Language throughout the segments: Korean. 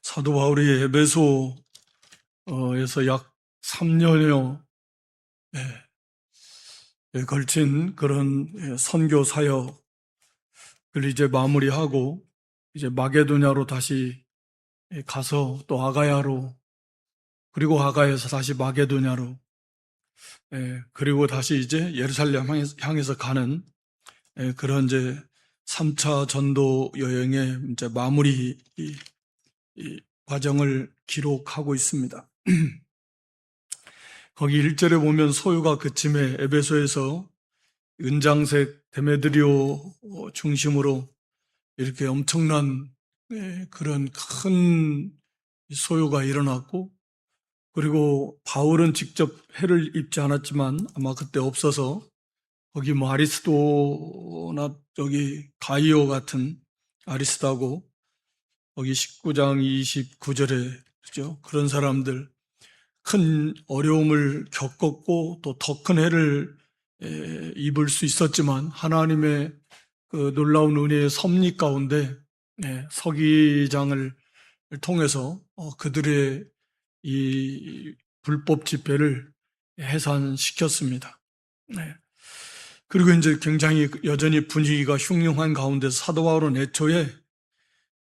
사도 바울이 에베소에서 약 3년여 걸친 그런 선교 사역을 이제 마무리하고 이제 마게도냐로 다시 가서 또 아가야로, 그리고 아가야에서 다시 마게도냐로, 그리고 다시 이제 예루살렘 향해서 가는 그런 이제 3차 전도 여행의 이제 마무리 이 과정을 기록하고 있습니다. 거기 1절에 보면 소유가 그침에 에베소에서 은장색 데메드리오 중심으로 이렇게 엄청난 그런 큰 소요가 일어났고, 그리고 바울은 직접 해를 입지 않았지만 아마 그때 없어서 거기 뭐 아리스도나 저기 가이오 같은 아리스도하고 거기 19장 29절에 그죠? 그런 사람들 큰 어려움을 겪었고 또 더 큰 해를 입을 수 있었지만 하나님의 그 놀라운 은혜의 섭리 가운데 서기장을 통해서 그들의 이 불법 집회를 해산시켰습니다. 그리고 이제 굉장히 여전히 분위기가 흉흉한 가운데서 사도 바울은 애초에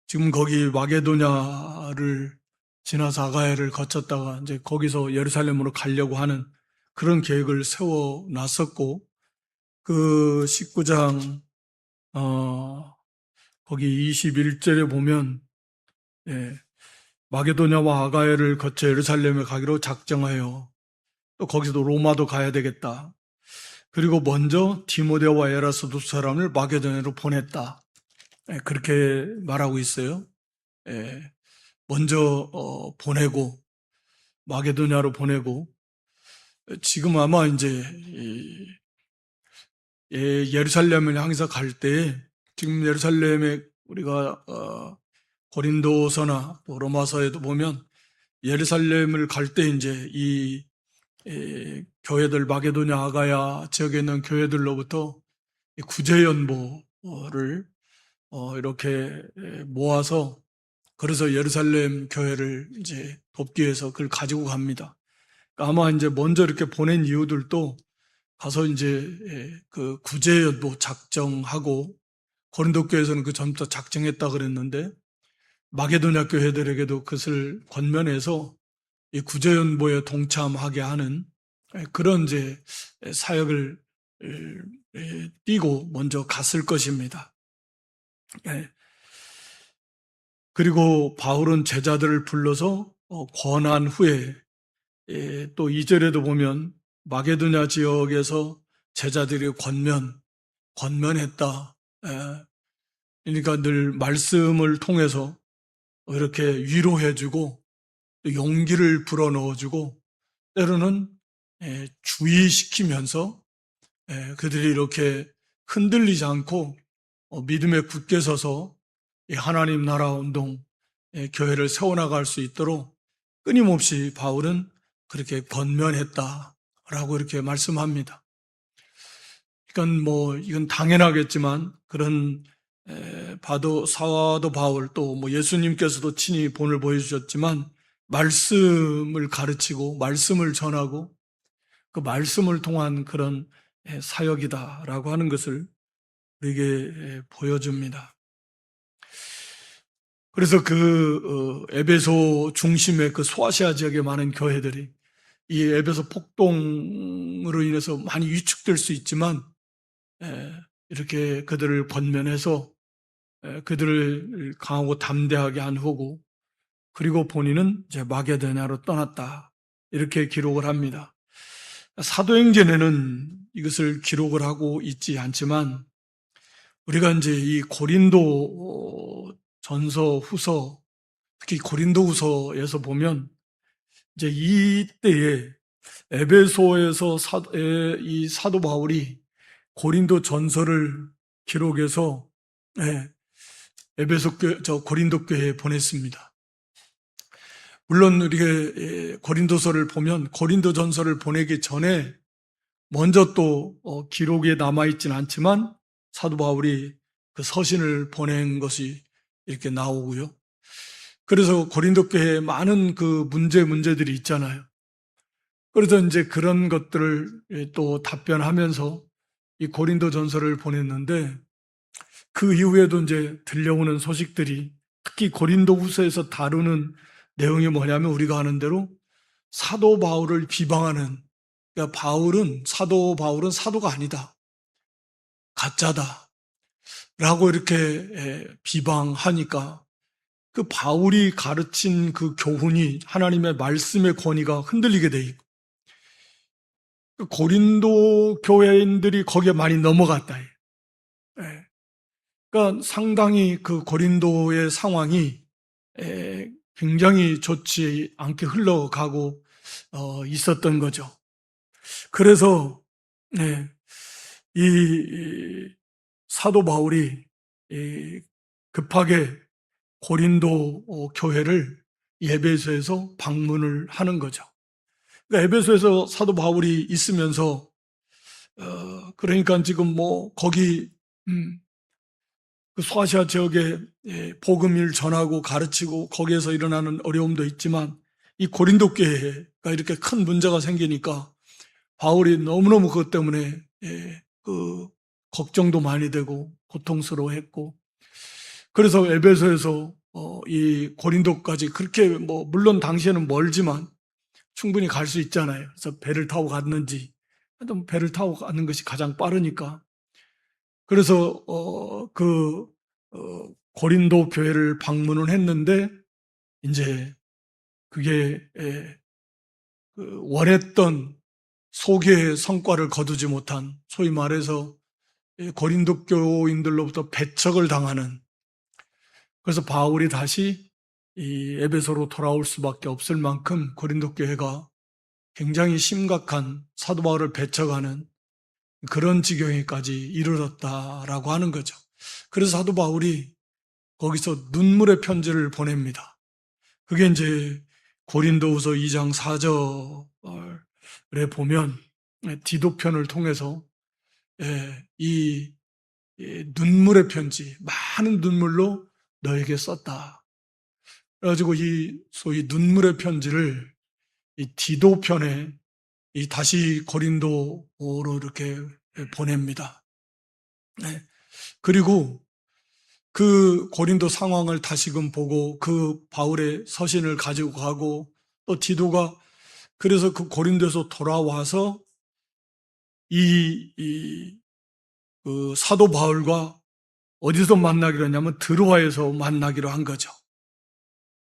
지금 거기 마게도냐를 지나서 아가야를 거쳤다가 이제 거기서 예루살렘으로 가려고 하는 그런 계획을 세워 놨었고, 그 19장 거기 21절에 보면 마게도냐와 아가야를 거쳐 예루살렘에 가기로 작정하여 또 거기서도 로마도 가야 되겠다. 그리고 먼저 디모데와 에라스 두 사람을 마게도냐로 보냈다. 그렇게 말하고 있어요. 먼저 보내고 마게도냐로 보내고, 지금 아마 이제 예루살렘을 향해서 갈 때, 지금 예루살렘에 우리가 고린도서나 로마서에도 보면 예루살렘을 갈 때 이제 이 교회들 마게도냐 아가야 지역에 있는 교회들로부터 구제연보를 이렇게 모아서, 그래서 예루살렘 교회를 이제 돕기 위해서 그걸 가지고 갑니다. 아마 이제 먼저 이렇게 보낸 이유들도 가서 이제 그 구제연보 작정하고, 고린도 교회에서는 그 전부터 작정했다 그랬는데 마게도냐 교회들에게도 그것을 권면해서 이 구제연보에 동참하게 하는 그런 이제 사역을 띄고 먼저 갔을 것입니다. 그리고 바울은 제자들을 불러서 권한 후에 또 2절에도 보면 마게도냐 지역에서 제자들이 권면했다. 그러니까 늘 말씀을 통해서 이렇게 위로해주고 용기를 불어넣어주고, 때로는 주의시키면서 그들이 이렇게 흔들리지 않고 믿음에 굳게 서서 하나님 나라 운동 교회를 세워나갈 수 있도록 끊임없이 바울은 그렇게 권면했다라고 이렇게 말씀합니다. 그러니까 뭐 이건 당연하겠지만 그런 사도 바울 또 뭐 예수님께서도 친히 본을 보여주셨지만 말씀을 가르치고 말씀을 전하고 그 말씀을 통한 그런 사역이다라고 하는 것을 우리에게 보여줍니다. 그래서 그 에베소 중심의 그 소아시아 지역에 많은 교회들이 이 에베소 폭동으로 인해서 많이 위축될 수 있지만 이렇게 그들을 권면해서 그들을 강하고 담대하게 한 후고, 그리고 본인은 이제 마게도냐로 떠났다 이렇게 기록을 합니다. 사도행전에는 이것을 기록을 하고 있지 않지만 우리가 이제 이 고린도 전서 후서, 특히 고린도 후서에서 보면 이제 이때에 에베소에서 이 사도 바울이 고린도 전서를 기록해서 고린도 교회에 보냈습니다. 물론 우리가 고린도서를 보면 고린도 전서를 보내기 전에 먼저 또 기록에 남아있지는 않지만 사도 바울이 그 서신을 보낸 것이 이렇게 나오고요. 그래서 고린도 교회에 많은 그 문제들이 있잖아요. 그래서 이제 그런 것들을 또 답변하면서 이 고린도 전서를 보냈는데, 그 이후에도 이제 들려오는 소식들이, 특히 고린도 후서에서 다루는 내용이 뭐냐면, 우리가 아는 대로 사도 바울을 비방하는, 그러니까 사도 바울은 사도가 아니다, 가짜다 라고 이렇게 비방하니까, 그 바울이 가르친 그 교훈이, 하나님의 말씀의 권위가 흔들리게 돼 있고, 그 고린도 교회인들이 거기에 많이 넘어갔다. 예. 그러니까 상당히 그 고린도의 상황이 굉장히 좋지 않게 흘러가고 있었던 거죠. 그래서 이 사도 바울이 급하게 고린도 교회를 에베소에서 방문을 하는 거죠. 그러니까 에베소에서 사도 바울이 있으면서 그러니까 지금 뭐 거기 그 소아시아 지역에 복음을 전하고 가르치고 거기에서 일어나는 어려움도 있지만, 이 고린도 교회가 이렇게 큰 문제가 생기니까 바울이 너무너무 그것 때문에 그 걱정도 많이 되고 고통스러워했고, 그래서 에베소에서 이 고린도까지 그렇게 뭐 물론 당시에는 멀지만 충분히 갈 수 있잖아요. 그래서 배를 타고 갔는지, 배를 타고 가는 것이 가장 빠르니까. 그래서 고린도 교회를 방문을 했는데, 이제 그게 그 원했던 소교의 성과를 거두지 못한, 소위 말해서 고린도 교인들로부터 배척을 당하는, 그래서 바울이 다시 이 에베소로 돌아올 수밖에 없을 만큼 고린도 교회가 굉장히 심각한, 사도 바울을 배척하는 그런 지경에까지 이르렀다라고 하는 거죠. 그래서 사도 바울이 거기서 눈물의 편지를 보냅니다. 그게 이제 고린도후서 2장 4절에 보면 디도편을 통해서 이 눈물의 편지, 많은 눈물로 너에게 썼다. 그래가지고 이 소위 눈물의 편지를 이 디도편에 다시 고린도로 이렇게 보냅니다. 그리고 그 고린도 상황을 다시금 보고 그 바울의 서신을 가지고 가고, 또 디도가 그래서 그 고린도에서 돌아와서 그 사도 바울과 어디서 만나기로 했냐면 드로아에서 만나기로 한 거죠.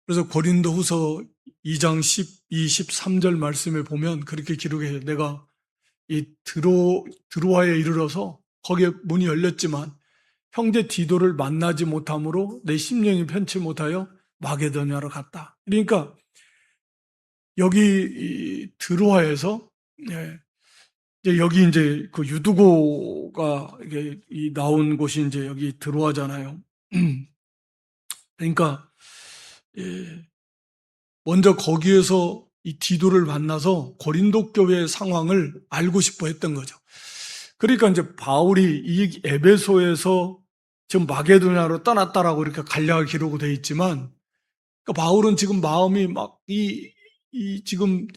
그래서 고린도 후서 2장 12, 13절 말씀에 보면 그렇게 기록해요. 내가 이 드로아에 이르러서 거기에 문이 열렸지만 형제 디도를 만나지 못함으로 내 심령이 편치 못하여 마게도냐로 갔다. 그러니까 여기 드로아에서 이제 여기 이제 그 유두고가 이게 나온 곳이 이제 여기 드로아잖아요. 그러니까 먼저 거기에서 이 디도를 만나서 고린도 교회의 상황을 알고 싶어 했던 거죠. 그러니까 이제 바울이 이 에베소에서 지금 마게도냐로 떠났다라고 이렇게 간략하게 기록이 되어 있지만, 그러니까 바울은 지금 마음이 막 지금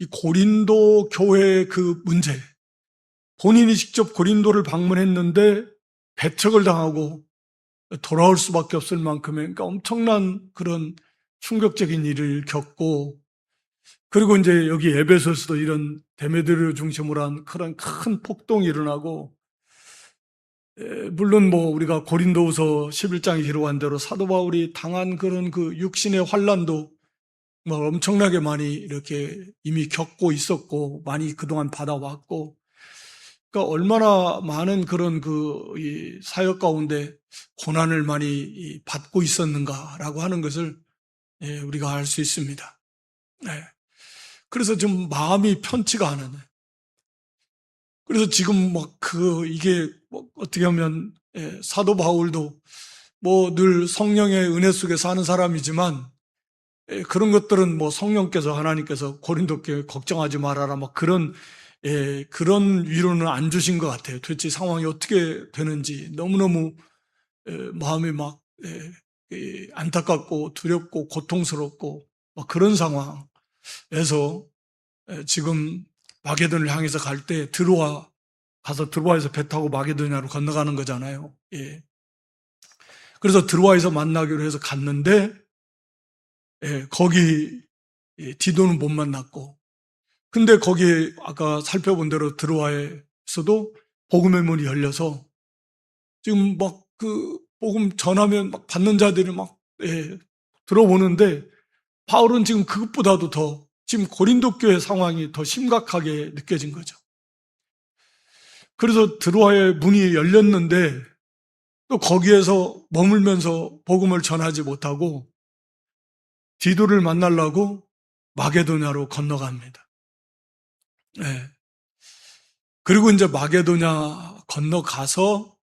이 고린도 교회의 그 문제, 본인이 직접 고린도를 방문했는데 배척을 당하고 돌아올 수밖에 없을 만큼의, 그러니까 엄청난 그런 충격적인 일을 겪고, 그리고 이제 여기 에베소에서도 이런 데메드리오 중심으로 한 그런 큰 폭동이 일어나고, 물론 뭐 우리가 고린도후서 11장에 기록한 대로 사도 바울이 당한 그런 그 육신의 환난도 뭐 엄청나게 많이 이렇게 이미 겪고 있었고, 많이 그동안 받아왔고, 그러니까 얼마나 많은 그런 이 사역 가운데 고난을 많이 받고 있었는가라고 하는 것을 우리가 알 수 있습니다. 그래서 좀 마음이 편치가 않아요. 그래서 지금 이게 어떻게 하면 사도 바울도 뭐 늘 성령의 은혜 속에 사는 사람이지만, 그런 것들은 뭐 성령께서, 하나님께서 고린도 교회 걱정하지 말아라 막 그런 위로는 안 주신 것 같아요. 도대체 상황이 어떻게 되는지 너무너무 마음이 막 안타깝고 두렵고 고통스럽고 그런 상황에서 지금 마게도냐를 향해서 갈 때 드로아에서 배 타고 마게도냐로 건너가는 거잖아요. 예. 그래서 드로아에서 만나기로 해서 갔는데 거기 디도는 못 만났고, 근데 거기 아까 살펴본 대로 드로아에서도 복음의 문이 열려서 지금 막 그 복음 전하면 막 받는 자들이 막 들어오는데, 바울은 지금 그것보다도 더 지금 고린도 교회 상황이 더 심각하게 느껴진 거죠. 그래서 드로아의 문이 열렸는데 또 거기에서 머물면서 복음을 전하지 못하고 디도를 만나려고 마게도냐로 건너갑니다. 네. 그리고 이제 마게도냐 건너가서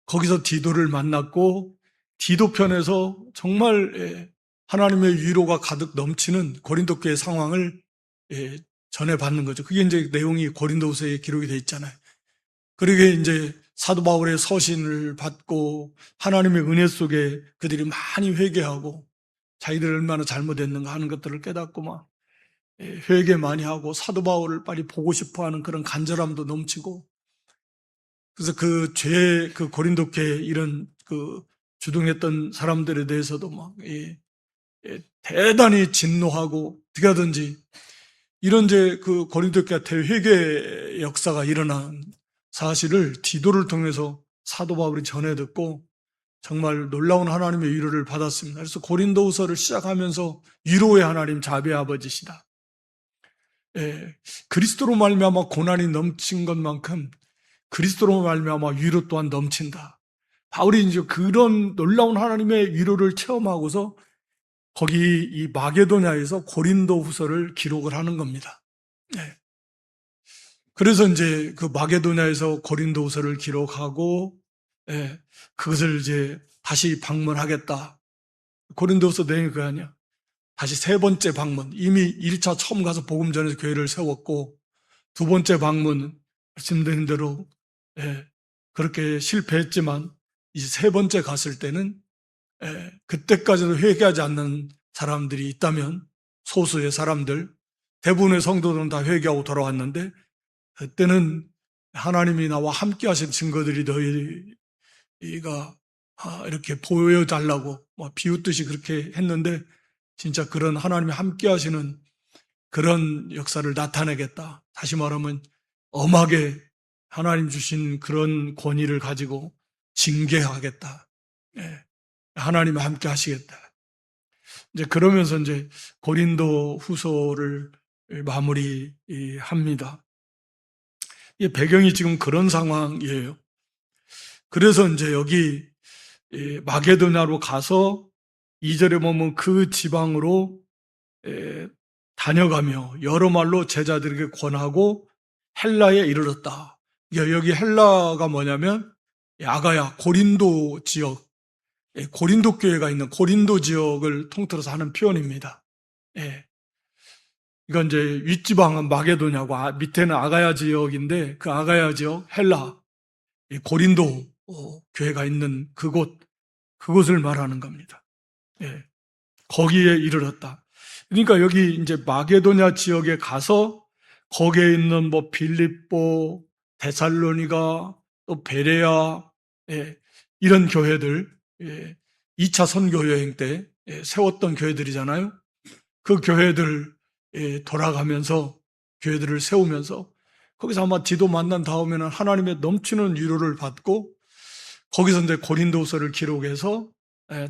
거기서 디도를 만났고, 디도 편에서 정말 하나님의 위로가 가득 넘치는 고린도 교회 상황을 전해받는 거죠. 그게 이제 내용이 고린도후서에 기록이 되어 있잖아요. 그러게 이제 사도 바울의 서신을 받고 하나님의 은혜 속에 그들이 많이 회개하고 자기들이 얼마나 잘못했는가 하는 것들을 깨닫고 막 회개 많이 하고 사도 바울을 빨리 보고 싶어하는 그런 간절함도 넘치고, 그래서 그 고린도 교회 이런 주동했던 사람들에 대해서도 막 대단히 진노하고 어떻게 하든지 이런 그 고린도 교회 대회개 역사가 일어난 사실을 디도를 통해서 사도 바울이 전해 듣고 정말 놀라운 하나님의 위로를 받았습니다. 그래서 고린도후서를 시작하면서 위로의 하나님 자비의 아버지시다. 그리스도로 말미암아 고난이 넘친 것만큼 그리스도로 말미암아 위로 또한 넘친다. 바울이 이제 그런 놀라운 하나님의 위로를 체험하고서 거기 이 마게도냐에서 고린도후서를 기록을 하는 겁니다. 그래서 이제 그 마게도냐에서 고린도후서를 기록하고 그것을 이제 다시 방문하겠다. 고린도후서 내용이 그거 아니야. 다시 세 번째 방문. 이미 1차 처음 가서 복음 전해서 교회를 세웠고, 두 번째 방문 말씀드린 대로 그렇게 실패했지만 이제 세 번째 갔을 때는 그때까지도 회개하지 않는 사람들이 있다면, 소수의 사람들, 대부분의 성도들은 다 회개하고 돌아왔는데, 그때는 하나님이 나와 함께 하신 증거들이 너희가 이렇게 보여달라고 비웃듯이 그렇게 했는데, 진짜 그런 하나님이 함께 하시는 그런 역사를 나타내겠다. 다시 말하면 엄하게 하나님 주신 그런 권위를 가지고 징계하겠다. 하나님이 함께 하시겠다. 이제 그러면서 이제 고린도 후서를 마무리합니다. 이 배경이 지금 그런 상황이에요. 그래서 이제 여기 마게도냐로 가서 2절에 보면 그 지방으로 다녀가며 여러 말로 제자들에게 권하고 헬라에 이르렀다. 여기 헬라가 뭐냐면 아가야, 고린도 지역, 고린도 교회가 있는 고린도 지역을 통틀어서 하는 표현입니다. 이건 이제 윗지방은 마게도냐고 밑에는 아가야 지역인데, 그 아가야 지역 헬라, 고린도 교회가 있는 그곳을 말하는 겁니다. 거기에 이르렀다. 그러니까 여기 이제 마게도냐 지역에 가서 거기에 있는 빌립보, 데살로니가, 또 베레아, 이런 교회들, 2차 선교 여행 때 세웠던 교회들이잖아요. 그 교회들 돌아가면서 교회들을 세우면서 거기서 아마 디도 만난 다음에는 하나님의 넘치는 위로를 받고, 거기서 이제 고린도후서를 기록해서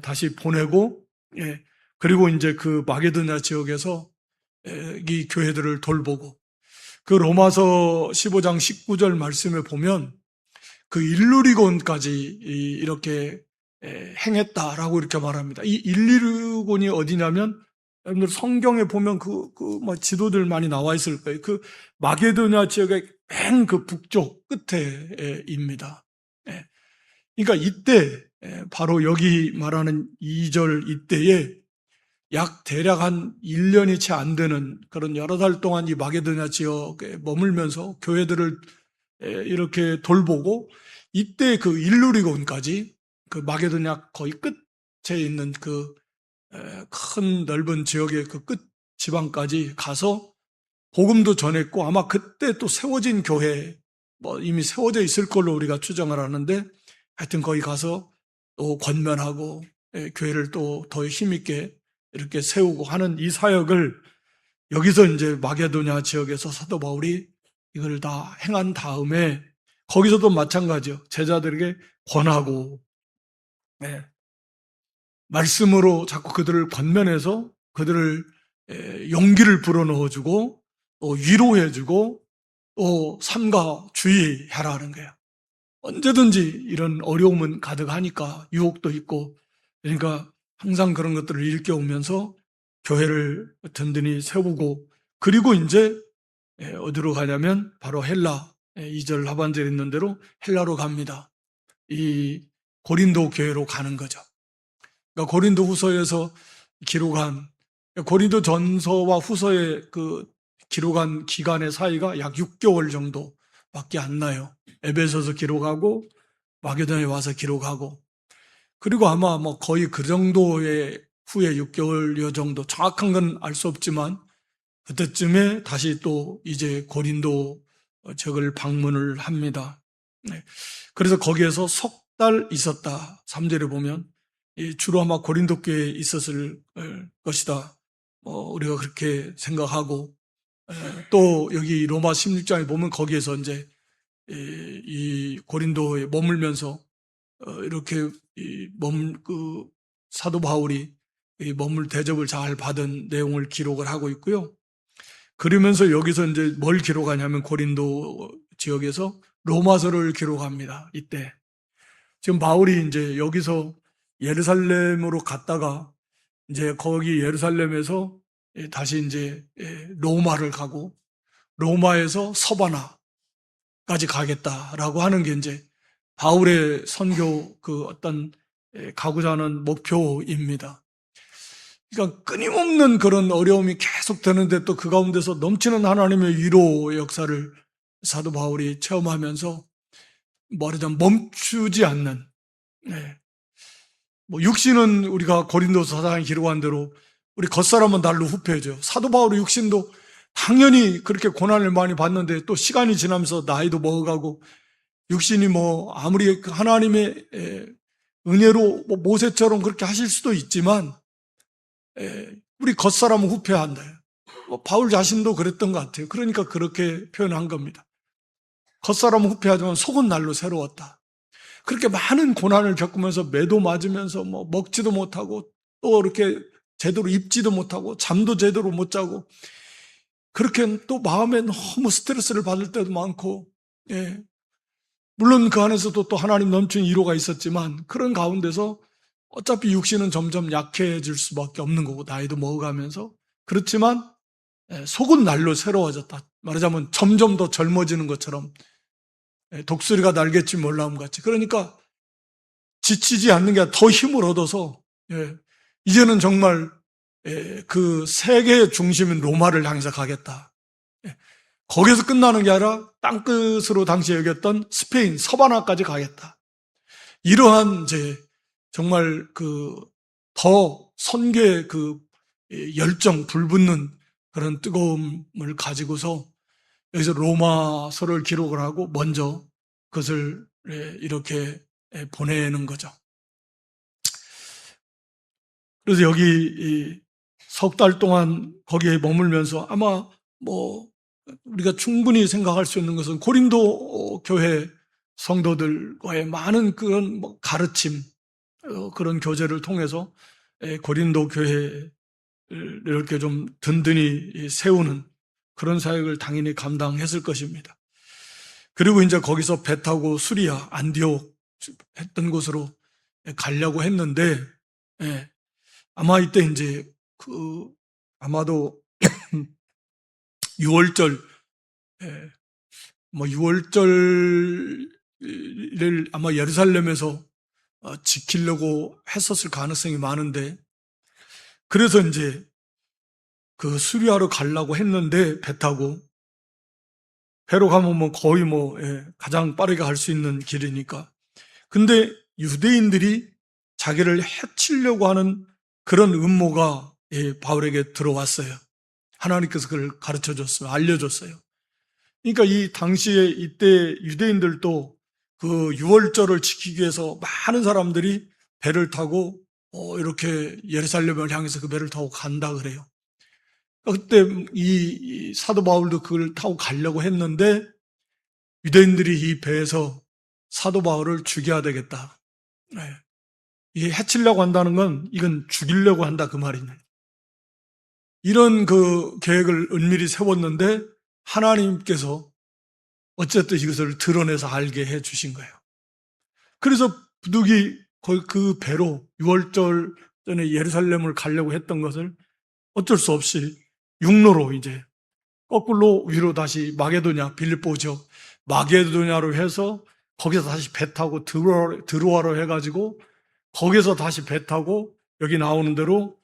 다시 보내고, 그리고 이제 그 마게도냐 지역에서 이 교회들을 돌보고, 그 로마서 15장 19절 말씀에 보면 그 일루리곤까지 이렇게 행했다라고 이렇게 말합니다. 이 일루리곤이 어디냐면, 여러분들 성경에 보면 지도들 많이 나와 있을 거예요. 그 마게도냐 지역의 맨 그 북쪽 끝에입니다. 그러니까 이때 바로 여기 말하는 2절 이때에 대략 한 1년이 채 안 되는 그런 여러 달 동안 이 마게도냐 지역에 머물면서 교회들을 이렇게 돌보고, 이때 그 일루리곤까지 그 마게도냐 거의 끝 끝에 있는 큰 넓은 지역의 그 끝 지방까지 가서 복음도 전했고, 아마 그때 또 세워진 교회, 이미 세워져 있을 걸로 우리가 추정을 하는데, 하여튼 거기 가서 또 권면하고, 교회를 또 더 힘있게 이렇게 세우고 하는 이 사역을 여기서 이제 마게도냐 지역에서 사도 바울이 이걸 다 행한 다음에, 거기서도 마찬가지요. 제자들에게 권하고, 말씀으로 자꾸 그들을 권면해서 그들을 용기를 불어넣어주고 또 위로해주고 또 삼가 주의하라는 거예요. 언제든지 이런 어려움은 가득하니까, 유혹도 있고, 그러니까 항상 그런 것들을 일깨우면서 교회를 든든히 세우고, 그리고 이제 어디로 가냐면 바로 헬라, 2절 하반절에 있는 대로 헬라로 갑니다. 이 고린도 교회로 가는 거죠. 그러니까 고린도 후서에서 기록한, 고린도 전서와 후서에 기록한 기간의 사이가 약 6개월 정도밖에 안 나요. 에베소서 기록하고 마게도냐에 와서 기록하고, 그리고 아마 거의 그 정도의 후에 6개월여 정도, 정확한 건 알 수 없지만 그때쯤에 다시 또 이제 고린도 적을 방문을 합니다. 그래서 거기에서 석 달 있었다. 3절에 보면 주로 아마 고린도 교회에 있었을 것이다. 우리가 그렇게 생각하고, 또 여기 로마 16장에 보면 거기에서 이제 이 고린도에 머물면서 이렇게 사도 바울이 머물 대접을 잘 받은 내용을 기록을 하고 있고요. 그러면서 여기서 이제 뭘 기록하냐면 고린도 지역에서 로마서를 기록합니다. 이때 지금 바울이 이제 여기서 예루살렘으로 갔다가 이제 거기 예루살렘에서 다시 이제 로마를 가고, 로마에서 서바나까지 가겠다라고 하는 게 이제 바울의 선교 어떤 가고자 하는 목표입니다. 그러니까 끊임없는 그런 어려움이 계속 되는데 또 그 가운데서 넘치는 하나님의 위로 역사를 사도 바울이 체험하면서 말하자면 멈추지 않는, 육신은 우리가 고린도서 4장에 기록한 대로 우리 겉사람은 날로 후패해져요. 사도 바울의 육신도 당연히 그렇게 고난을 많이 받는데, 또 시간이 지나면서 나이도 먹어가고, 육신이 아무리 하나님의 은혜로 모세처럼 그렇게 하실 수도 있지만 우리 겉사람은 후패한다. 바울 자신도 그랬던 것 같아요. 그러니까 그렇게 표현한 겁니다. 겉사람은 후패하지만 속은 날로 새로웠다. 그렇게 많은 고난을 겪으면서 매도 맞으면서 먹지도 못하고, 또 이렇게 제대로 입지도 못하고, 잠도 제대로 못 자고, 그렇게 또 마음에 너무 스트레스를 받을 때도 많고, 물론 그 안에서도 또 하나님 넘치는 위로가 있었지만, 그런 가운데서 어차피 육신은 점점 약해질 수밖에 없는 거고, 나이도 먹어가면서. 그렇지만 속은 날로 새로워졌다. 말하자면 점점 더 젊어지는 것처럼, 독수리가 날갯짓 몰라움 같이. 그러니까 지치지 않는 게 아니라 더 힘을 얻어서 이제는 정말 그 세계의 중심인 로마를 향해서 가겠다. 거기서 끝나는 게 아니라 땅끝으로 당시에 여겼던 스페인 서바나까지 가겠다. 이러한 이제 정말 더 선교의 열정, 불붙는 그런 뜨거움을 가지고서 여기서 로마서를 기록을 하고 먼저 그것을 이렇게 보내는 거죠. 그래서 여기 석 달 동안 거기에 머물면서 아마 우리가 충분히 생각할 수 있는 것은 고린도 교회 성도들과의 많은 그런 가르침, 그런 교제를 통해서 고린도 교회를 이렇게 좀 든든히 세우는 그런 사역을 당연히 감당했을 것입니다. 그리고 이제 거기서 배 타고 수리아, 안디옥 했던 곳으로 가려고 했는데, 아마 이때 이제 아마도 6월절, 6월절을 아마 예루살렘에서 지키려고 했었을 가능성이 많은데, 그래서 이제 수리아로 가려고 했는데, 배 타고, 배로 가면 거의 가장 빠르게 갈 수 있는 길이니까. 근데 유대인들이 자기를 해치려고 하는 그런 음모가 바울에게 들어왔어요. 하나님께서 그걸 가르쳐 줬어요. 알려줬어요. 그러니까 이 당시에 이때 유대인들도 그 유월절을 지키기 위해서 많은 사람들이 배를 타고 이렇게 예루살렘을 향해서 그 배를 타고 간다 그래요. 그때 이 사도 바울도 그걸 타고 가려고 했는데 유대인들이 이 배에서 사도 바울을 죽여야 되겠다. 네. 이게 해치려고 한다는 건 이건 죽이려고 한다 그 말이네. 이런 그 계획을 은밀히 세웠는데 하나님께서 어쨌든 이것을 드러내서 알게 해 주신 거예요. 그래서 부득이 그 배로 6월절 전에 예루살렘을 가려고 했던 것을 어쩔 수 없이 육로로 이제 거꾸로 위로 다시 마게도냐, 빌립보 지역 마게도냐로 해서 거기서 다시 배 타고 드로아로 해가지고 거기서 다시 배 타고 여기 나오는 대로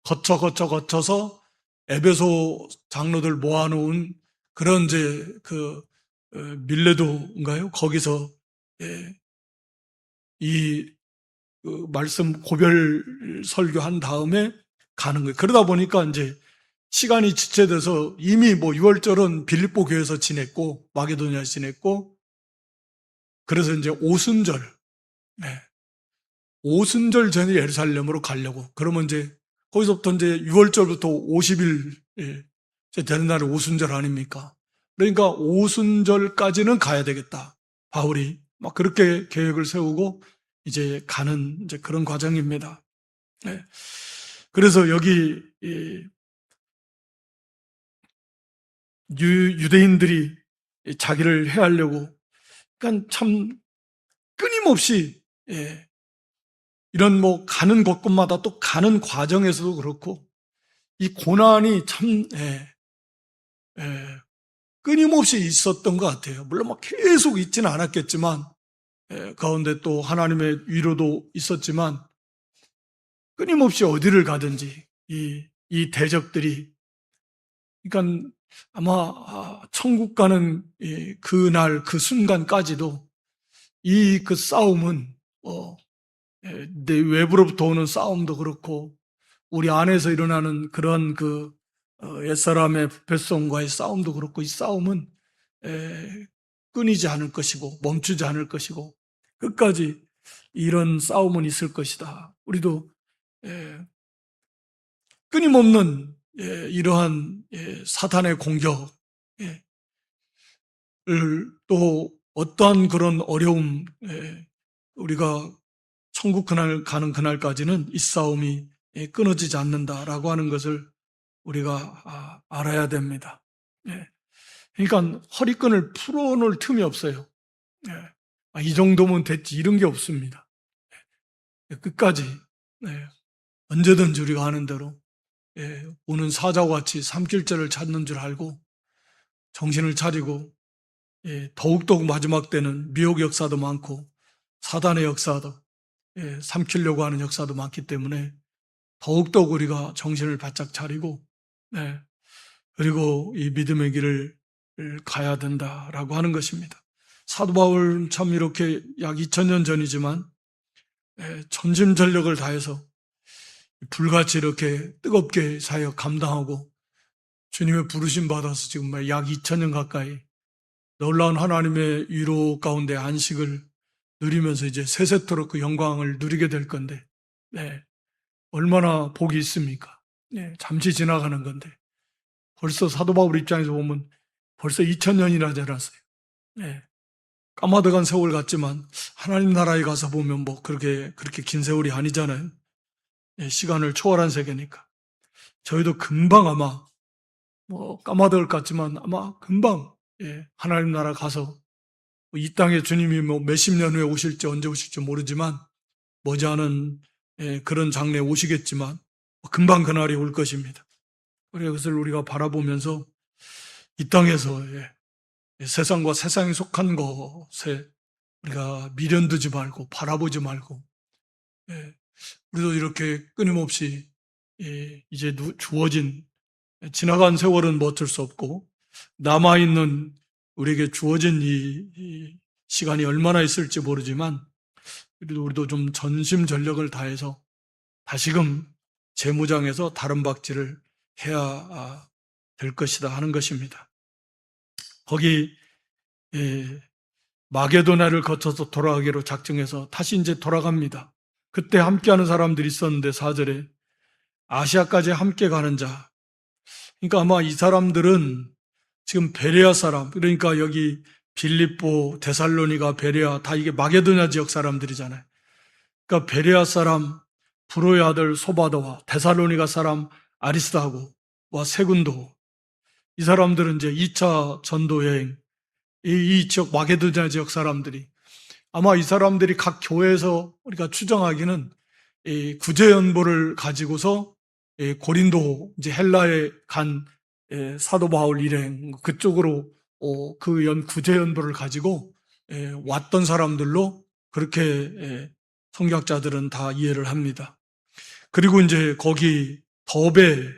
거쳐서 에베소 장로들 모아놓은 그런 이제 그 밀레도인가요? 거기서 이 말씀 고별 설교한 다음에 가는 거예요. 그러다 보니까 이제 시간이 지체돼서 이미 뭐 6월절은 빌립보 교회에서 지냈고 마게도냐에서 지냈고 그래서 이제 오순절 오순절 전에 예루살렘으로 가려고 그러면 이제 거기서부터 이제 6월절부터 50일 되는 날이 오순절 아닙니까? 그러니까 오순절까지는 가야 되겠다. 바울이 막 그렇게 계획을 세우고 이제 가는 이제 그런 과정입니다. 네. 그래서 여기 유대인들이 자기를 해하려고 그러니까 참 끊임없이 이런 뭐 가는 곳곳마다 또 가는 과정에서도 그렇고 이 고난이 참 끊임없이 있었던 것 같아요. 물론 막 계속 있지는 않았겠지만 가운데 또 하나님의 위로도 있었지만 끊임없이 어디를 가든지 이 대적들이 그러니까 아마 천국 가는 그날 그 순간까지도 이 그 싸움은 내 외부로부터 오는 싸움도 그렇고 우리 안에서 일어나는 그런 그 옛사람의 부패성과의 싸움도 그렇고 이 싸움은 끊이지 않을 것이고 멈추지 않을 것이고 끝까지 이런 싸움은 있을 것이다. 우리도 끊임없는 이러한 사탄의 공격을 또 어떠한 그런 어려움 우리가 천국 그날 가는 그날까지는 이 싸움이 끊어지지 않는다라고 하는 것을 우리가 알아야 됩니다. 그러니까 허리끈을 풀어놓을 틈이 없어요. 이 정도면 됐지 이런 게 없습니다. 끝까지 언제든지 우리가 하는 대로 오는 사자와 같이 삼킬자를 찾는 줄 알고 정신을 차리고 더욱더욱 마지막 때는 미혹 역사도 많고 사단의 역사도 삼키려고 하는 역사도 많기 때문에 더욱더욱 우리가 정신을 바짝 차리고 그리고 이 믿음의 길을 가야 된다라고 하는 것입니다. 사도 바울은 참 이렇게 약 2000년 전이지만 전심전력을 다해서 불같이 이렇게 뜨겁게 사역 감당하고 주님의 부르심 받아서 지금 약 2000년 가까이 놀라운 하나님의 위로 가운데 안식을 누리면서 이제 세세토록 그 영광을 누리게 될 건데 얼마나 복이 있습니까? 잠시 지나가는 건데 벌써 사도 바울 입장에서 보면 벌써 2000년이나 지났어요. 까마득한 세월 같지만 하나님 나라에 가서 보면 뭐 그렇게 긴 세월이 아니잖아요. 시간을 초월한 세계니까 저희도 금방 아마 뭐 까마득할 것 같지만 아마 금방 하나님 나라 가서 이 땅에 주님이 뭐 몇십 년 후에 오실지 언제 오실지 모르지만 머지않은 그런 장래에 오시겠지만 금방 그날이 올 것입니다. 그래서 그것을 우리가 바라보면서 이 땅에서 세상과 세상에 속한 것에 우리가 미련두지 말고 바라보지 말고 우리도 이렇게 끊임없이 이제 주어진 지나간 세월은 뭐 어쩔 수 없고 남아있는 우리에게 주어진 이 시간이 얼마나 있을지 모르지만 그래도 우리도 좀 전심전력을 다해서 다시금 재무장에서 다른 박질을 해야 될 것이다 하는 것입니다. 거기 마게도나를 거쳐서 돌아가기로 작정해서 다시 이제 돌아갑니다. 그때 함께하는 사람들이 있었는데 4절에 아시아까지 함께 가는 자. 그러니까 아마 이 사람들은 지금 베레아 사람, 그러니까 여기 빌립보, 데살로니가, 베레아 다 이게 마게도냐 지역 사람들이잖아요. 그러니까 베레아 사람 브로의 아들 소바도와 데살로니가 사람 아리스다고와 세군도, 이 사람들은 이제 2차 전도 여행, 이 지역 마게도냐 지역 사람들이, 아마 이 사람들이 각 교회에서 우리가 추정하기는 이 구제연보를 가지고서 고린도, 이제 헬라에 간 사도 바울 일행 그쪽으로 그 구제연보를 가지고 왔던 사람들로 그렇게 성경학자들은 다 이해를 합니다. 그리고 이제 거기 더베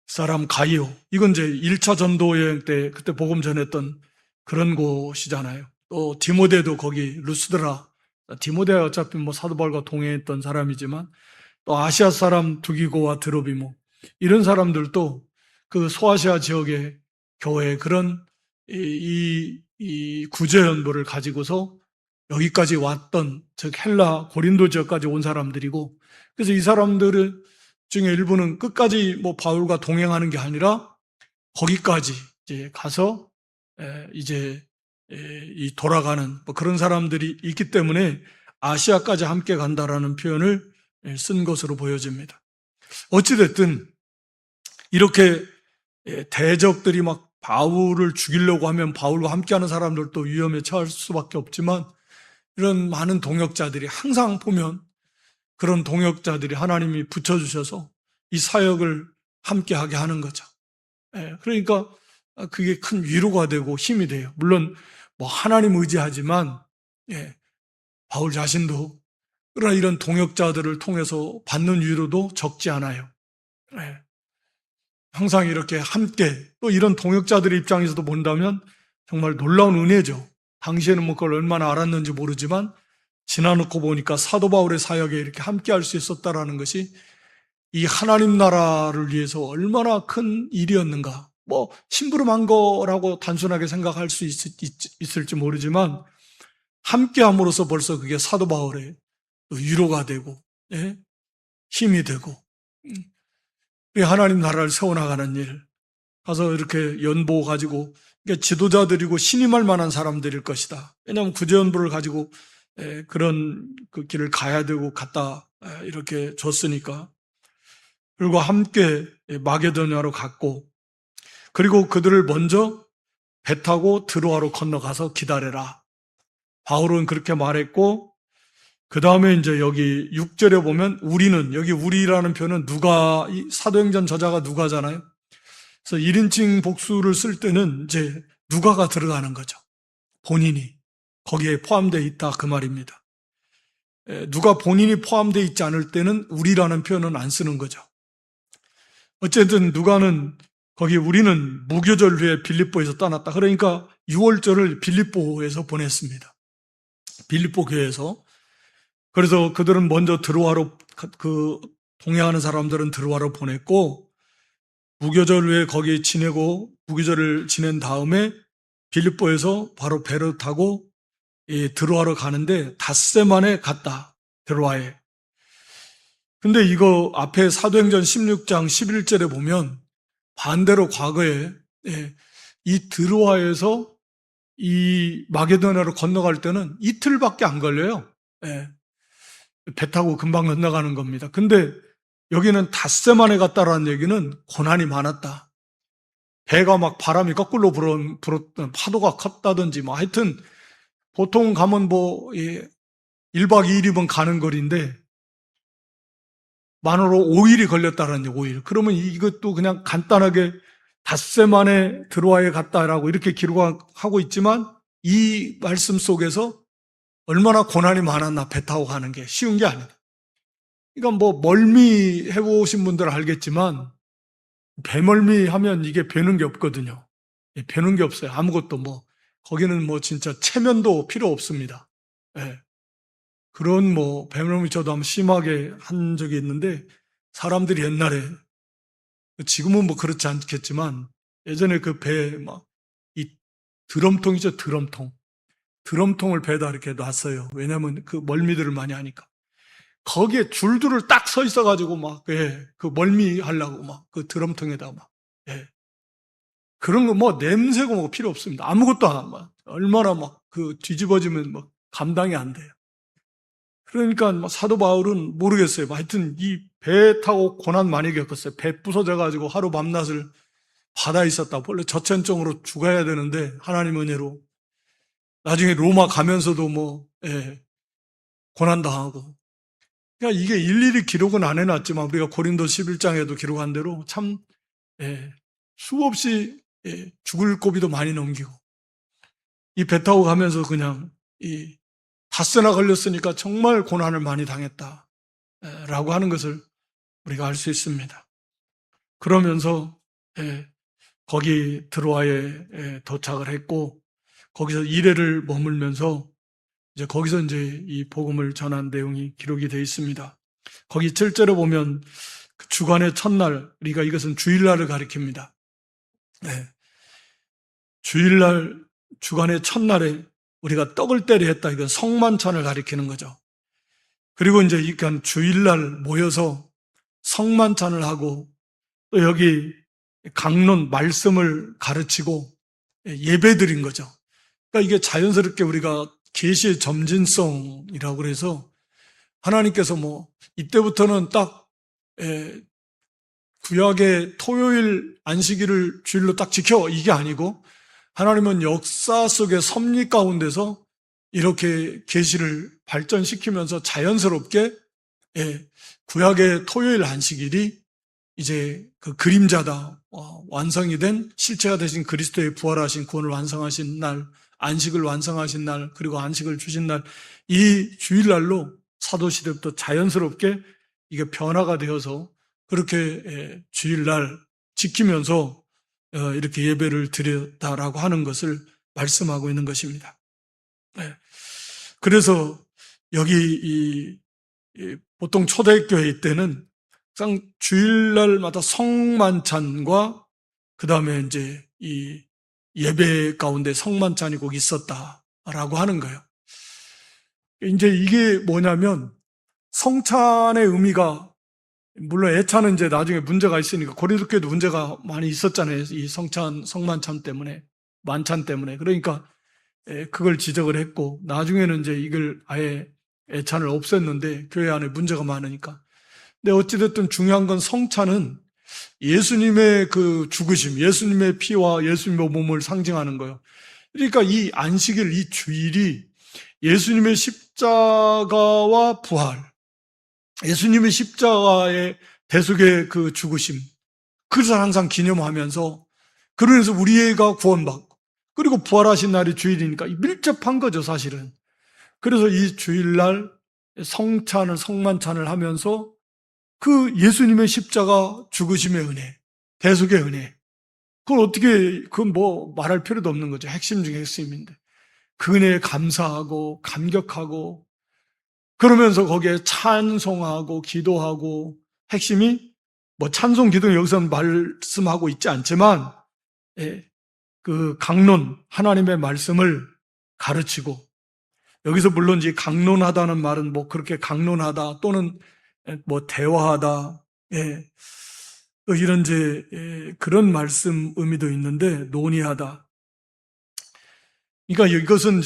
사람 가이오, 이건 이제 1차 전도 여행 때 그때 복음 전했던 그런 곳이잖아요. 또 디모데도 거기 루스드라, 디모데가 어차피 뭐 사도 바울과 동행했던 사람이지만 또 아시아 사람 두기고와 드로비모, 이런 사람들도 그 소아시아 지역의 교회 그런 이 구제연보를 가지고서 여기까지 왔던, 즉 헬라 고린도 지역까지 온 사람들이고, 그래서 이 사람들 중에 일부는 끝까지 뭐 바울과 동행하는 게 아니라 거기까지 이제 가서 이제 이 돌아가는 뭐 그런 사람들이 있기 때문에 아시아까지 함께 간다라는 표현을 쓴 것으로 보여집니다. 어찌됐든 이렇게 대적들이 막 바울을 죽이려고 하면 바울과 함께하는 사람들도 위험에 처할 수밖에 없지만, 이런 많은 동역자들이 항상 보면 그런 동역자들이 하나님이 붙여주셔서 이 사역을 함께하게 하는 거죠. 그러니까 그게 큰 위로가 되고 힘이 돼요. 물론 뭐 하나님 의지하지만 바울 자신도, 그러나 이런 동역자들을 통해서 받는 위로도 적지 않아요. 항상 이렇게 함께, 또 이런 동역자들의 입장에서도 본다면 정말 놀라운 은혜죠. 당시에는 뭐 그걸 얼마나 알았는지 모르지만 지나놓고 보니까 사도 바울의 사역에 이렇게 함께 할 수 있었다라는 것이 이 하나님 나라를 위해서 얼마나 큰 일이었는가. 뭐 심부름한 거라고 단순하게 생각할 수 있을지 모르지만 함께 함으로써 벌써 그게 사도 바울의 위로가 되고 힘이 되고 하나님 나라를 세워나가는 일, 가서 이렇게 연보 가지고 지도자들이고 신임할 만한 사람들일 것이다. 왜냐하면 구제연보를 가지고 그런 그 길을 가야 되고 갔다 이렇게 줬으니까. 그리고 함께 마게도냐로 갔고, 그리고 그들을 먼저 배 타고 드로아로 건너가서 기다려라. 바울은 그렇게 말했고, 그 다음에 이제 여기 6절에 보면 우리는, 여기 우리라는 표현은 누가, 사도행전 저자가 누가잖아요. 그래서 1인칭 복수를 쓸 때는 이제 누가가 들어가는 거죠. 본인이 거기에 포함되어 있다 그 말입니다. 누가 본인이 포함되어 있지 않을 때는 우리라는 표현은 안 쓰는 거죠. 어쨌든 누가는 거기 우리는 무교절 후에 빌립보에서 떠났다. 그러니까 6월절을 빌립보에서 보냈습니다. 빌립보 교회에서. 그래서 그들은 먼저 드로아로, 그 동행하는 사람들은 드로아로 보냈고, 무교절 후에 거기 지내고 무교절을 지낸 다음에 빌립보에서 바로 배를 타고 드로아로 가는데 닷새 만에 갔다. 드로아에. 근데 이거 앞에 사도행전 16장 11절에 보면 반대로 과거에 이 드로아에서 이 마게도냐로 건너갈 때는 이틀밖에 안 걸려요. 배 타고 금방 건너가는 겁니다. 근데 여기는 닷새 만에 갔다라는 얘기는 고난이 많았다. 배가 막 바람이 거꾸로 불었던, 파도가 컸다든지 뭐 하여튼 보통 가면 뭐 1박 2일이면 가는 거리인데 만으로 5일이 걸렸다라는 얘기, 5일. 그러면 이것도 그냥 간단하게 닷새 만에 드로아에 갔다라고 이렇게 기록하고 있지만 이 말씀 속에서 얼마나 고난이 많았나, 배 타고 가는 게 쉬운 게 아니다. 그러니까 뭐 멀미 해보신 분들은 알겠지만 배멀미 하면 이게 배는 게 없거든요. 배는 게 없어요. 아무것도 뭐 거기는 뭐 진짜 체면도 필요 없습니다. 그런 배명이 저도 한번 심하게 한 적이 있는데, 사람들이 옛날에, 지금은 그렇지 않겠지만, 예전에 그 배에 이 드럼통이죠, 드럼통. 드럼통을 배에다 이렇게 놨어요. 왜냐면 그 멀미들을 많이 하니까. 거기에 줄들을 딱 서 있어가지고 그 멀미 하려고 그 드럼통에다가 예. 그런 거 냄새고 필요 없습니다. 아무것도 안 하면. 얼마나 그 뒤집어지면 감당이 안 돼요. 그러니까 사도 바울은 모르겠어요. 하여튼 이 배 타고 고난 많이 겪었어요. 배 부서져가지고 하루 밤낮을 바다에 있었다. 원래 저체온증으로 죽어야 되는데 하나님 은혜로 나중에 로마 가면서도 고난 당하고. 그러니까 이게 일일이 기록은 안 해놨지만 우리가 고린도 11장에도 기록한 대로 참 수없이 죽을 고비도 많이 넘기고 이 배 타고 가면서 그냥 이 닷새나 걸렸으니까 정말 고난을 많이 당했다라고 하는 것을 우리가 알 수 있습니다. 그러면서 거기 드로아에 도착을 했고 거기서 2회를 머물면서 거기서 이 복음을 전한 내용이 기록이 되어 있습니다. 거기 7절에 보면 그 주간의 첫날, 우리가 이것은 주일날을 가리킵니다. 주일날, 주간의 첫날에 우리가 떡을 때려 했다. 이건 성만찬을 가리키는 거죠. 그리고 그러니까 주일날 모여서 성만찬을 하고 또 여기 강론 말씀을 가르치고 예배드린 거죠. 그러니까 이게 자연스럽게 우리가 계시의 점진성이라고 그래서 하나님께서 이때부터는 딱 구약의 토요일 안식일을 주일로 딱 지켜 이게 아니고 하나님은 역사 속의 섭리 가운데서 이렇게 계시를 발전시키면서 자연스럽게 구약의 토요일 안식일이 이제 그 그림자다 완성이 된 실체가 되신 그리스도의 부활하신 구원을 완성하신 날 안식을 완성하신 날 그리고 안식을 주신 날 이 주일날로 사도시대부터 자연스럽게 이게 변화가 되어서 그렇게 주일날 지키면서 이렇게 예배를 드렸다라고 하는 것을 말씀하고 있는 것입니다. 그래서 여기 보통 초대교회 때는 항상 주일날마다 성만찬과 그 다음에 이 예배 가운데 성만찬이 꼭 있었다라고 하는 거예요. 이게 뭐냐면 성찬의 의미가 물론 애찬은 나중에 문제가 있으니까 고린도 교회도 문제가 많이 있었잖아요. 이 성만찬 때문에 만찬 때문에 그러니까 그걸 지적을 했고 나중에는 이걸 아예 애찬을 없앴는데 교회 안에 문제가 많으니까. 근데 어찌됐든 중요한 건 성찬은 예수님의 그 죽으심, 예수님의 피와 예수님의 몸을 상징하는 거예요. 그러니까 이 안식일, 이 주일이 예수님의 십자가와 부활, 예수님의 십자가의 대속의 그 죽으심, 그것을 항상 기념하면서 그러면서 우리가 구원받고 그리고 부활하신 날이 주일이니까 밀접한 거죠, 사실은. 그래서 이 주일날 성찬을, 성만찬을 하면서 그 예수님의 십자가 죽으심의 은혜, 대속의 은혜, 그건 말할 필요도 없는 거죠. 핵심 중에 핵심인데. 그 은혜에 감사하고, 감격하고, 그러면서 거기에 찬송하고, 기도하고, 핵심이, 찬송, 기도 여기서는 말씀하고 있지 않지만, 그 강론, 하나님의 말씀을 가르치고, 여기서 물론 이 강론하다는 말은 그렇게 강론하다 또는 대화하다, 또 이런 그런 말씀 의미도 있는데 논의하다. 그러니까 이것은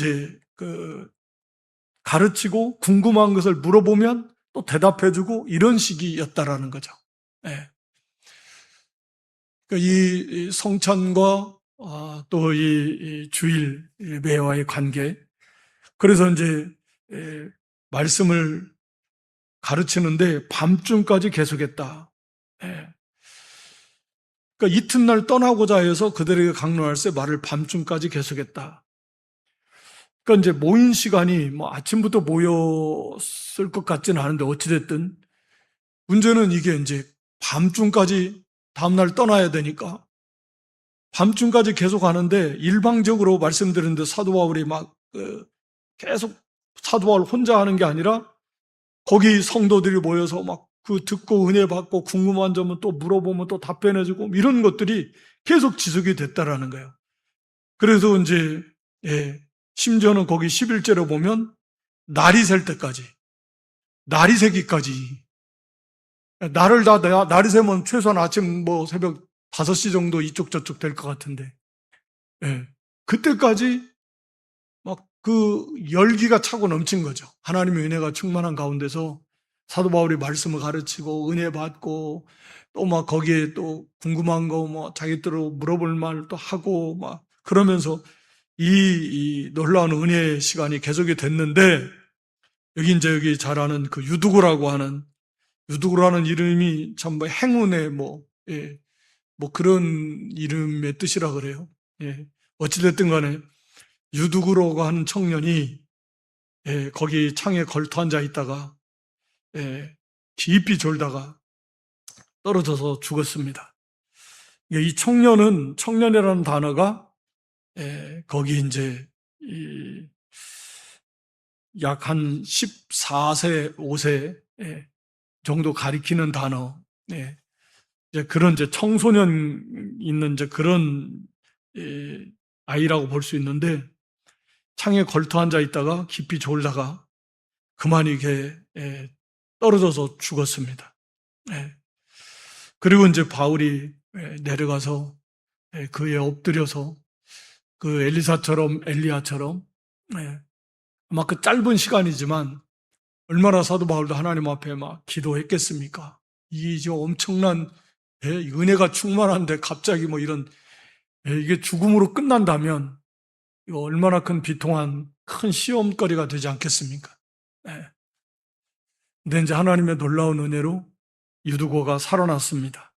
가르치고 궁금한 것을 물어보면 또 대답해주고 이런 식이었다라는 거죠. 그러니까 이 성찬과 또 이 주일 예배와의 관계. 그래서 말씀을 가르치는데 밤중까지 계속했다. 그러니까 이튿날 떠나고자 해서 그들에게 강론할 때 말을 밤중까지 계속했다. 그러니까 모인 시간이 아침부터 모였을 것 같지는 않은데 어찌됐든 문제는 이게 밤중까지 다음날 떠나야 되니까 밤중까지 계속 하는데 일방적으로 말씀드렸는데 사도 바울이 계속 사도 바울 혼자 하는 게 아니라 거기 성도들이 모여서 막 그 듣고 은혜 받고 궁금한 점은 또 물어보면 또 답변해주고 이런 것들이 계속 지속이 됐다라는 거예요. 그래서 이제 심지어는 거기 11절에 보면 날이 셀 때까지, 날이 새기까지, 날이 새면 최소한 아침 뭐 새벽 5시 정도 이쪽 저쪽 될 것 같은데, 그때까지 막 그 열기가 차고 넘친 거죠. 하나님의 은혜가 충만한 가운데서 사도 바울이 말씀을 가르치고 은혜 받고 또 막 거기에 또 궁금한 거 뭐 자기들로 물어볼 말도 하고 막 그러면서 이 놀라운 은혜의 시간이 계속이 됐는데, 여기 잘 아는 그 유두구라는 이름이 참 뭐 행운의 뭐 그런 이름의 뜻이라 그래요. 어찌됐든 간에 유두구라고 하는 청년이 거기 창에 걸터 앉아 있다가 깊이 졸다가 떨어져서 죽었습니다. 이 청년이라는 단어가 거기 이제 약 한 14세, 5세 정도 가리키는 단어. 이제 그런 이제 청소년 있는 이제 그런 아이라고 볼 수 있는데, 창에 걸터 앉아 있다가 깊이 졸다가 그만 이게 떨어져서 죽었습니다. 그리고 이제 바울이 내려가서 그에 엎드려서 그 엘리야처럼 아마 그 짧은 시간이지만 얼마나 사도 바울도 하나님 앞에 막 기도했겠습니까? 이제 엄청난 은혜가 충만한데 갑자기 뭐 이런 이게 죽음으로 끝난다면 이거 얼마나 큰 비통한 큰 시험거리가 되지 않겠습니까? 근데 이제 하나님의 놀라운 은혜로 유두고가 살아났습니다.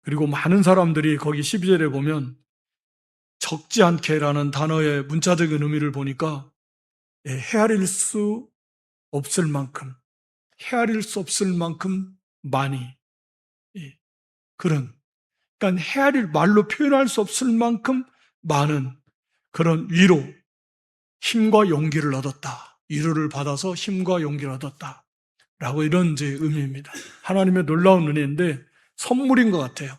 그리고 많은 사람들이 거기 12절에 보면 적지 않게라는 단어의 문자적인 의미를 보니까 헤아릴 수 없을 만큼 많이 그런, 그러니까 말로 표현할 수 없을 만큼 많은 그런 위로, 힘과 용기를 얻었다. 위로를 받아서 힘과 용기를 얻었다. 라고 이런 이제 의미입니다. 하나님의 놀라운 은혜인데 선물인 것 같아요.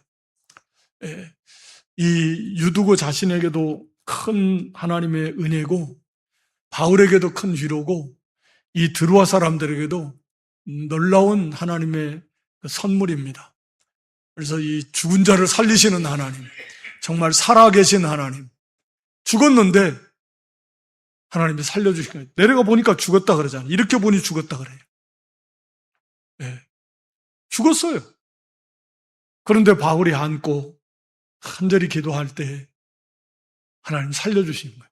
이 유두고 자신에게도 큰 하나님의 은혜고, 바울에게도 큰 위로고, 이 드로아 사람들에게도 놀라운 하나님의 선물입니다. 그래서 이 죽은 자를 살리시는 하나님, 정말 살아계신 하나님, 죽었는데 하나님이 살려주신 거예요. 내려가 보니까 죽었다 그러잖아요. 이렇게 보니 죽었다 그래요. 죽었어요. 그런데 바울이 안고 간절히 기도할 때 하나님 살려주신 거예요.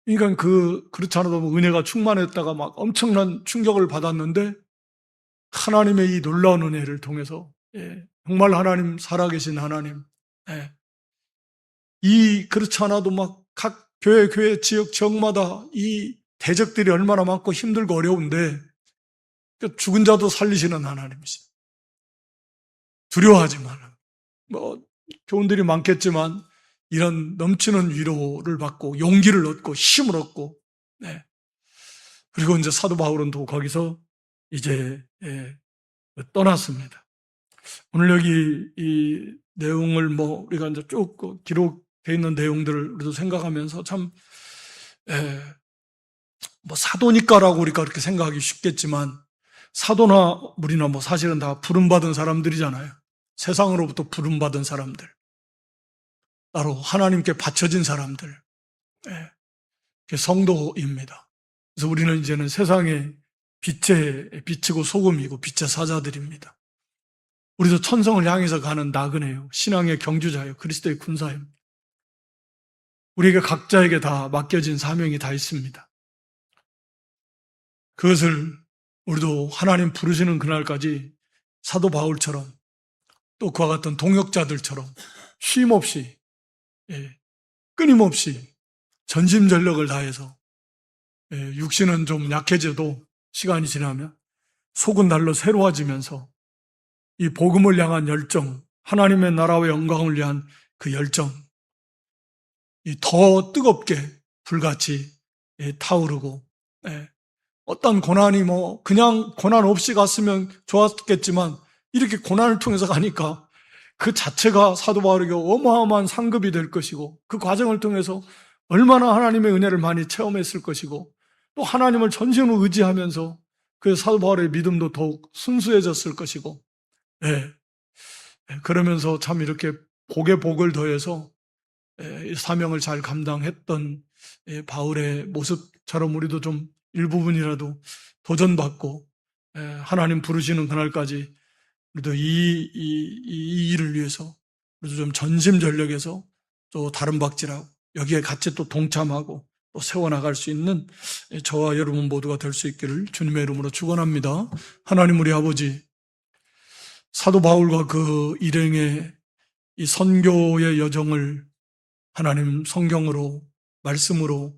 그러니까 그렇지 않아도 은혜가 충만했다가 막 엄청난 충격을 받았는데, 하나님의 이 놀라운 은혜를 통해서 정말 하나님, 살아계신 하나님, 그렇지 않아도 막 각 교회 지역마다 이 대적들이 얼마나 많고 힘들고 어려운데 죽은 자도 살리시는 하나님이시죠. 두려워하지 마라. 뭐 교훈들이 많겠지만 이런 넘치는 위로를 받고 용기를 얻고 힘을 얻고, 그리고 이제 사도 바울은 또 거기서 이제 떠났습니다. 오늘 여기 이 내용을 뭐 우리가 이제 쭉 기록되어 있는 내용들을 우리도 생각하면서 참 뭐 사도니까라고 우리가 그렇게 생각하기 쉽겠지만, 사도나 우리나 뭐 사실은 다 부름받은 사람들이잖아요. 세상으로부터 부름받은 사람들, 따로 하나님께 바쳐진 사람들, 성도입니다. 그래서 우리는 이제는 세상의 빛이고 소금이고 빛의 사자들입니다. 우리도 천성을 향해서 가는 나그네요. 신앙의 경주자예요. 그리스도의 군사입니다. 우리에게 각자에게 다 맡겨진 사명이 다 있습니다. 그것을 우리도 하나님 부르시는 그날까지 사도 바울처럼 또 그와 같은 동역자들처럼 쉼없이, 끊임없이 전심전력을 다해서, 육신은 좀 약해져도 시간이 지나면 속은 날로 새로워지면서 이 복음을 향한 열정, 하나님의 나라와 영광을 위한 그 열정, 더 뜨겁게 불같이 타오르고, 어떤 고난이 그냥 고난 없이 갔으면 좋았겠지만 이렇게 고난을 통해서 가니까 그 자체가 사도 바울에게 어마어마한 상급이 될 것이고, 그 과정을 통해서 얼마나 하나님의 은혜를 많이 체험했을 것이고, 또 하나님을 전심으로 의지하면서 그 사도 바울의 믿음도 더욱 순수해졌을 것이고, 그러면서 참 이렇게 복에 복을 더해서 이 사명을 잘 감당했던 바울의 모습처럼 우리도 좀 일부분이라도 도전받고 하나님 부르시는 그날까지 우리도 이 일을 위해서 우리도 좀 전심전력해서 또 다름박질하고 여기에 같이 또 동참하고 또 세워나갈 수 있는 저와 여러분 모두가 될 수 있기를 주님의 이름으로 축원합니다. 하나님 우리 아버지, 사도 바울과 그 일행의 이 선교의 여정을 하나님 성경으로, 말씀으로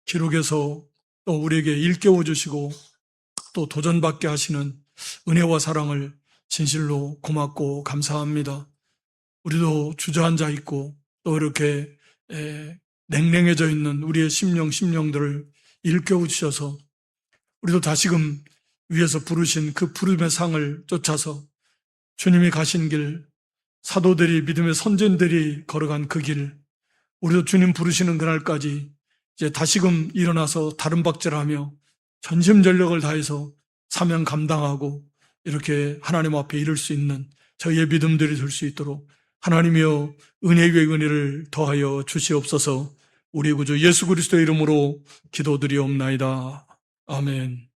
기록해서 또 우리에게 일깨워 주시고 또 도전받게 하시는 은혜와 사랑을 진실로 고맙고 감사합니다. 우리도 주저앉아 있고 또 이렇게 냉랭해져 있는 우리의 심령들을 일깨워 주셔서 우리도 다시금 위에서 부르신 그 부름의 상을 쫓아서 주님이 가신 길, 사도들이, 믿음의 선진들이 걸어간 그 길, 우리도 주님 부르시는 그날까지 이제 다시금 일어나서 다름박질하며 전심전력을 다해서 사명 감당하고 이렇게 하나님 앞에 이를 수 있는 저희의 믿음들이 될 수 있도록 하나님이여 은혜 위에 은혜를 더하여 주시옵소서. 우리 구주 예수 그리스도의 이름으로 기도드리옵나이다. 아멘.